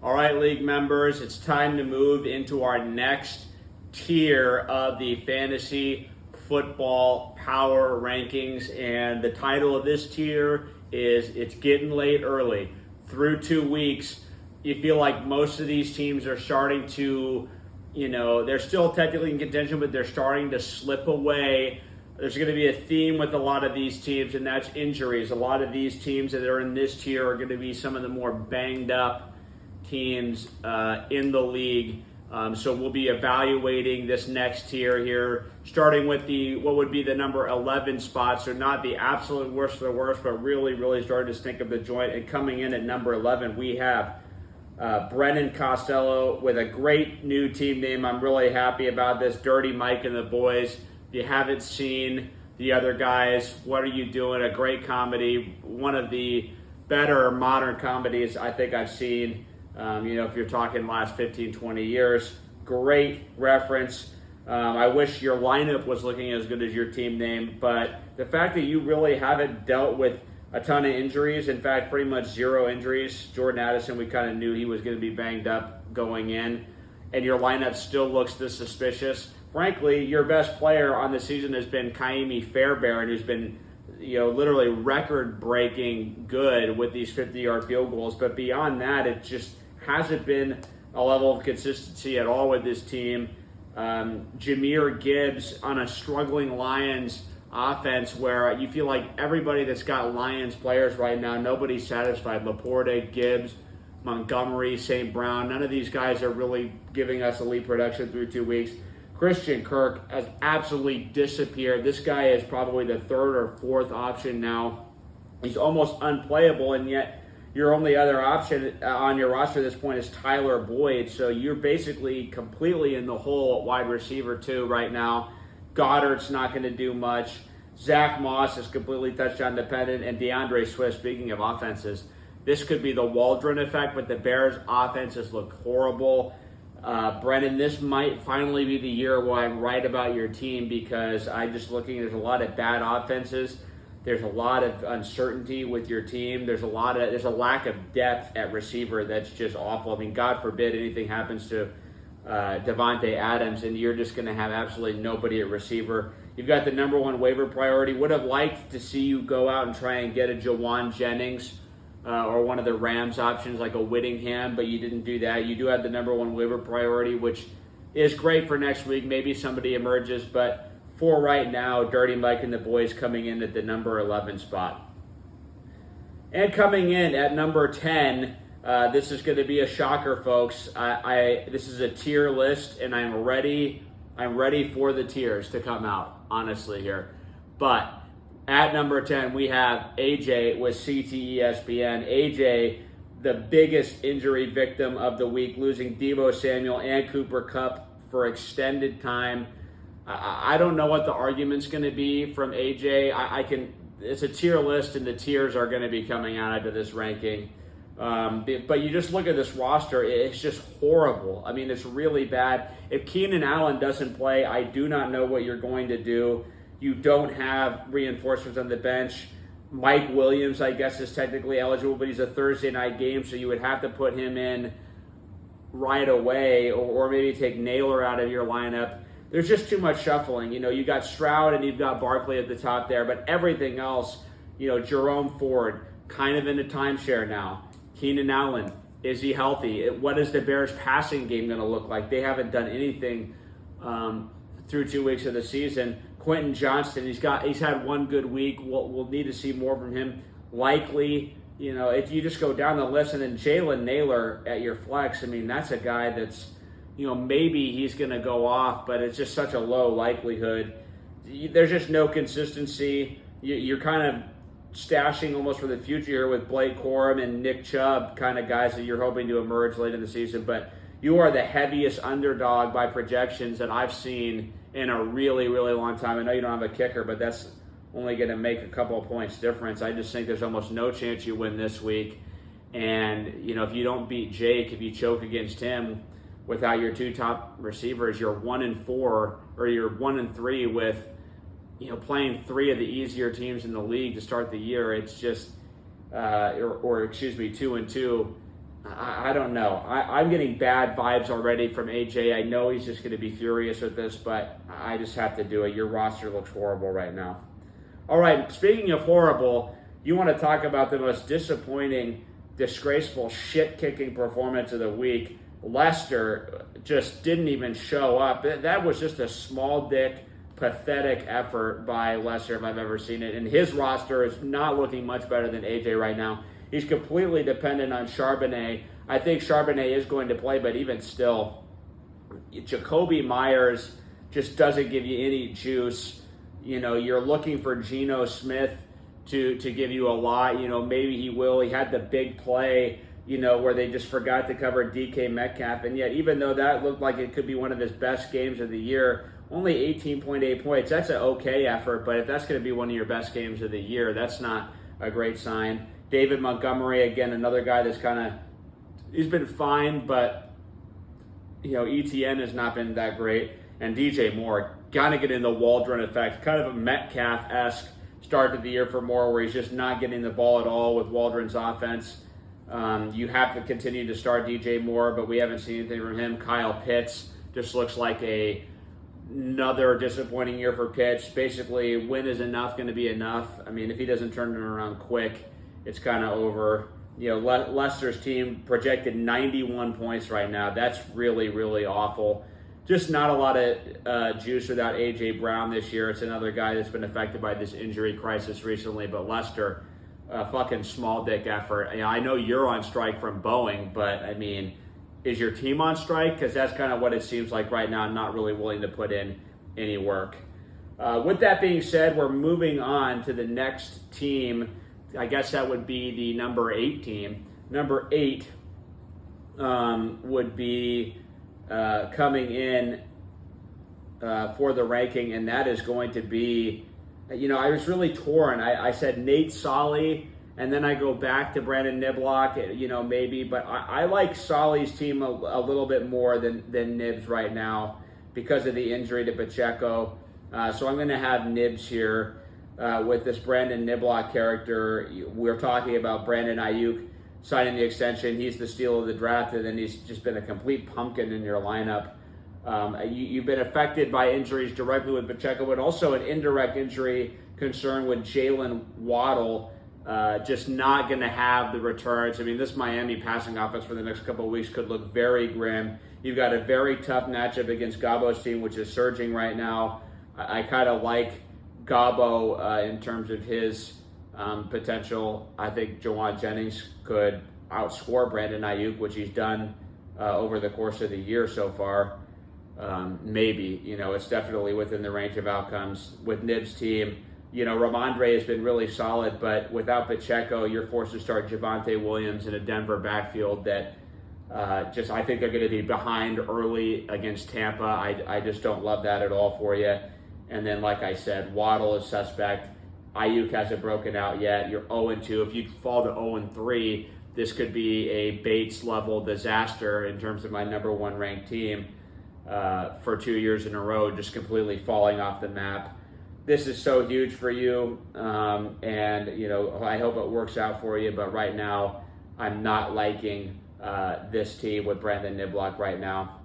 All right, league members, it's time to move into our next tier of the fantasy football power rankings. And the title of this tier is It's Getting Late Early. Through 2 weeks, you feel like most of these teams are starting to, they're still technically in contention, but they're starting to slip away. There's going to be a theme with a lot of these teams, and that's injuries. A lot of these teams that are in this tier are going to be some of the more banged up teams in the league. So we'll be evaluating this next tier here, starting with what would be the number 11 spot. So not the absolute worst of the worst, but really starting to stink up the joint. And coming in at number 11, we have Brennan Costello with a great new team name. I'm really happy about this. Dirty Mike and the Boys. If you haven't seen the other guys, what are you doing? A great comedy. One of the better modern comedies I think I've seen. If you're talking last 15, 20 years, great reference. I wish your lineup was looking as good as your team name, but the fact that you really haven't dealt with a ton of injuries, in fact, pretty much zero injuries. Jordan Addison, we kind of knew he was going to be banged up going in, and your lineup still looks this suspicious. Frankly, your best player on the season has been Kaimi Fairbairn, who's been literally record-breaking good with these 50-yard field goals, but beyond that, it just hasn't been a level of consistency at all with this team. Jahmyr Gibbs on a struggling Lions offense where you feel like everybody that's got Lions players right now, nobody's satisfied. Laporte, Gibbs, Montgomery, St. Brown, none of these guys are really giving us elite production through 2 weeks. Christian Kirk has absolutely disappeared. This guy is probably the third or fourth option now. He's almost unplayable, and yet your only other option on your roster at this point is Tyler Boyd. So you're basically completely in the hole at wide receiver too right now. Goddard's not going to do much. Zach Moss is completely touchdown dependent. And DeAndre Swift, speaking of offenses, this could be the Waldron effect, but the Bears' offenses look horrible. Brennan, this might finally be the year where I'm right about your team, because I'm just looking, there's a lot of bad offenses. There's a lot of uncertainty with your team. There's a lack of depth at receiver that's just awful. I mean, God forbid anything happens to Devontae Adams, and you're just going to have absolutely nobody at receiver. You've got the number one waiver priority. Would have liked to see you go out and try and get a Jawan Jennings or one of the Rams options like a Whittingham, but you didn't do that. You do have the number one waiver priority, which is great for next week. Maybe somebody emerges, but for right now, Dirty Mike and the Boys coming in at the number 11 spot. And coming in at number 10, this is going to be a shocker, folks. This is a tier list, and I'm ready for the tiers to come out, honestly, here. But at number 10, we have AJ with CTESPN. AJ, the biggest injury victim of the week, losing Deebo Samuel and Cooper Kupp for extended time. I don't know what the argument's going to be from AJ. It's a tier list, and the tiers are going to be coming out after this ranking. But you just look at this roster, it's just horrible. I mean, it's really bad. If Keenan Allen doesn't play, I do not know what you're going to do. You don't have reinforcements on the bench. Mike Williams, I guess, is technically eligible, but he's a Thursday night game, so you would have to put him in right away, or maybe take Naylor out of your lineup. There's just too much shuffling. You got Stroud and you've got Barkley at the top there, but everything else, Jerome Ford, kind of in a timeshare now. Keenan Allen, is he healthy? What is the Bears' passing game going to look like? They haven't done anything through 2 weeks of the season. Quentin Johnston, he's had one good week. We'll need to see more from him. Likely, if you just go down the list, and then Jalen Naylor at your flex, I mean, that's a guy that's, maybe he's going to go off, but it's just such a low likelihood. There's just no consistency. You're kind of stashing almost for the future here with Blake Corum and Nick Chubb, kind of guys that you're hoping to emerge late in the season. But you are the heaviest underdog by projections that I've seen in a really, really long time. I know you don't have a kicker, but that's only going to make a couple of points difference. I just think there's almost no chance you win this week. And, if you don't beat Jake, if you choke against him without your two top receivers, you're 1-4, or you're 1-3 with, playing three of the easier teams in the league to start the year. It's just, 2-2. I don't know. I'm getting bad vibes already from AJ. I know he's just going to be furious with this, but I just have to do it. Your roster looks horrible right now. All right, speaking of horrible, you want to talk about the most disappointing, disgraceful, shit-kicking performance of the week. Leicester just didn't even show up. That was just a small dick, pathetic effort by Leicester if I've ever seen it. And his roster is not looking much better than AJ right now. He's completely dependent on Charbonnet. I think Charbonnet is going to play, but even still, Jacoby Myers just doesn't give you any juice. You know, you're looking for Geno Smith to give you a lot. You know, maybe he will. He had the big play, you know, where they just forgot to cover DK Metcalf. And yet, even though that looked like it could be one of his best games of the year, only 18.8 points. That's an okay effort, but if that's going to be one of your best games of the year, that's not a great sign. David Montgomery, again, another guy that's he's been fine, but, you know, ETN has not been that great. And DJ Moore, got to get in the Waldron effect, kind of a Metcalf-esque start to the year for Moore, where he's just not getting the ball at all with Waldron's offense. You have to continue to start DJ Moore, but we haven't seen anything from him. Kyle Pitts just looks like another disappointing year for Pitts. Basically, win is enough going to be enough. I mean, if he doesn't turn it around quick, it's kind of over. You know, Leicester's team projected 91 points right now. That's really, really awful. Just not a lot of juice without A.J. Brown this year. It's another guy that's been affected by this injury crisis recently, but Leicester, fucking small dick effort. You know, I know you're on strike from Boeing, but, I mean, is your team on strike? Because that's kind of what it seems like right now. I'm not really willing to put in any work. With that being said, we're moving on to the next team. I guess that would be the number 8 team. Number 8 would be coming in for the ranking, and that is going to be, you know, I was really torn. I said Nate Solly, and then I go back to Brandon Niblock, you know, maybe, but I like Solly's team a little bit more than Nibs right now because of the injury to Pacheco. So I'm going to have Nibs here. With this Brandon Niblock character. We're talking about Brandon Ayuk signing the extension. He's the steal of the draft, and then he's just been a complete pumpkin in your lineup. You've been affected by injuries directly with Pacheco, but also an indirect injury concern with Jalen Waddle just not going to have the returns. I mean, this Miami passing offense for the next couple of weeks could look very grim. You've got a very tough matchup against Gabo's team, which is surging right now. I kind of like Gabo in terms of his potential. I think Jawan Jennings could outscore Brandon Ayuk, which he's done over the course of the year so far. Maybe, you know, it's definitely within the range of outcomes. With Nib's team, you know, Ramondre has been really solid, but without Pacheco, you're forced to start Javonte Williams in a Denver backfield that I think they're going to be behind early against Tampa. I just don't love that at all for you. And then, like I said, Waddle is suspect. Ayuk hasn't broken out yet. You're 0-2. If you fall to 0-3, this could be a Bates-level disaster in terms of my number 1 ranked team for 2 years in a row, just completely falling off the map. This is so huge for you, and, you know, I hope it works out for you. But right now, I'm not liking this team with Brandon Niblock right now.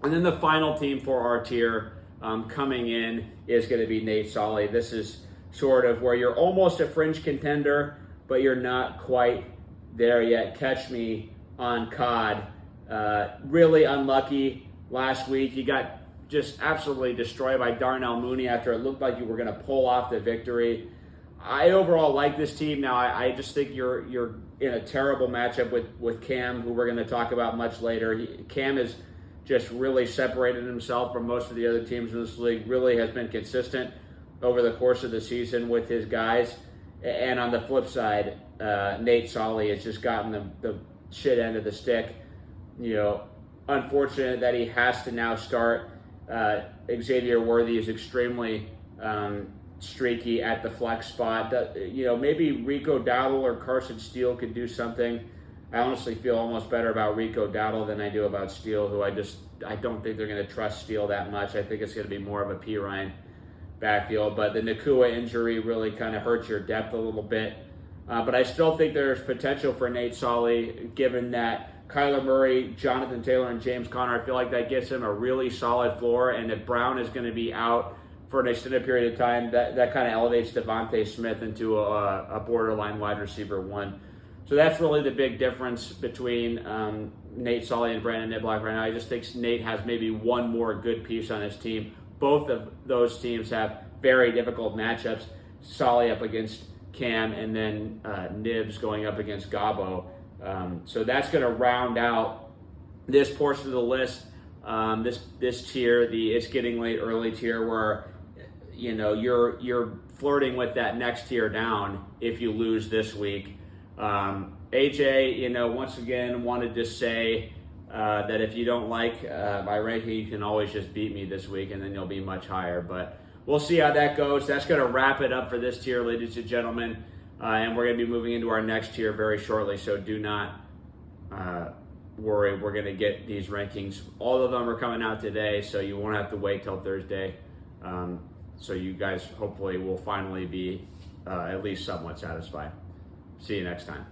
And then the final team for our tier coming in is going to be Nate Solly. This is sort of where you're almost a fringe contender, but you're not quite there yet. Catch me on COD. Really unlucky last week. You got just absolutely destroyed by Darnell Mooney after it looked like you were going to pull off the victory. I overall like this team. Now, I just think you're in a terrible matchup with Cam, who we're going to talk about much later. Cam is just really separated himself from most of the other teams in this league, really has been consistent over the course of the season with his guys. And on the flip side, Nate Solly has just gotten the shit end of the stick. You know, unfortunate that he has to now start. Xavier Worthy is extremely streaky at the flex spot. You know, maybe Rico Dowdle or Carson Steele could do something. I honestly feel almost better about Rico Dowdle than I do about Steele, who I don't think they're going to trust Steele that much. I think it's going to be more of a P. Ryan backfield. But the Nacua injury really kind of hurts your depth a little bit. But I still think there's potential for Nate Solly, given that Kyler Murray, Jonathan Taylor, and James Conner. I feel like that gets him a really solid floor. And if Brown is going to be out for an extended period of time, that kind of elevates Devontae Smith into a borderline wide receiver 1. So that's really the big difference between Nate Solly and Brandon Niblock right now. I just think Nate has maybe one more good piece on his team. Both of those teams have very difficult matchups. Solly up against Cam, and then Nibs going up against Gabo. So that's going to round out this portion of the list. This tier, the it's getting late early tier, where you're flirting with that next tier down if you lose this week. AJ, once again wanted to say that if you don't like my ranking, you can always just beat me this week, and then you'll be much higher. But we'll see how that goes. That's going to wrap it up for this tier, ladies and gentlemen. And we're going to be moving into our next tier very shortly, so do not worry. We're going to get these rankings. All of them are coming out today, so you won't have to wait till Thursday. So you guys hopefully will finally be at least somewhat satisfied. See you next time.